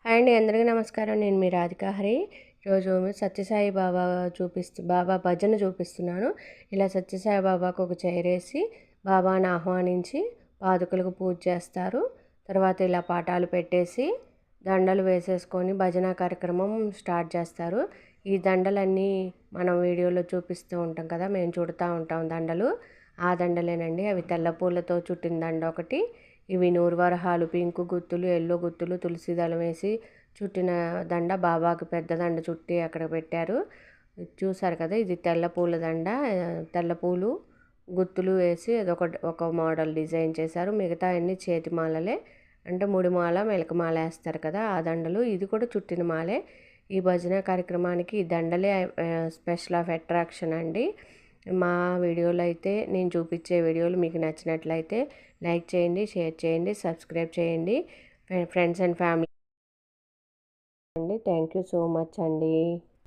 Hi అండి, అందరికీ నమస్కారం. నేను మీ రాధిక హరి. ఈరోజు సత్యసాయి బాబా భజన చూపిస్తున్నాను. ఇలా సత్యసాయి బాబాకు ఒక చైరేసి బాబాని ఆహ్వానించి పాదుకలకు పూజ చేస్తారు. తర్వాత ఇలా పాఠాలు పెట్టేసి దండలు వేసేసుకొని భజన కార్యక్రమం స్టార్ట్ చేస్తారు. ఈ దండలన్నీ మనం వీడియోలో చూపిస్తూ ఉంటాం కదా, మేము చుడుతూ ఉంటాం దండలు. ఆ దండలేనండి, అవి తెల్ల పూలతో చుట్టిన దండ ఒకటి. ఇవి నూరువరహాలు, పింక్ గుత్తులు, ఎల్లో గుత్తులు, తులసి దళం వేసి చుట్టిన దండ. బాబాకి పెద్ద దండ చుట్టి అక్కడ పెట్టారు. చూసారు కదా, ఇది తెల్ల పూల దండ. తెల్ల పూలు గుత్తులు వేసి ఒక మోడల్ డిజైన్ చేశారు. మిగతా అన్ని చేతి మాలలే, అంటే ముడి మాల, మెలక మాల వేస్తారు కదా, ఆ దండలు. ఇది కూడా చుట్టిన మాలే. ఈ భజన కార్యక్రమానికి ఈ దండలే స్పెషల్ ఆఫ్ అట్రాక్షన్ అండి. మా వీడియోలు అయితే, నేను చూపించే వీడియోలు మీకు నచ్చినట్లయితే లైక్ చేయండి, షేర్ చేయండి, సబ్స్క్రైబ్ చేయండి. ఫ్రెండ్స్ అండ్ ఫ్యామిలీ అండి. థ్యాంక్ యూ సో మచ్ అండి.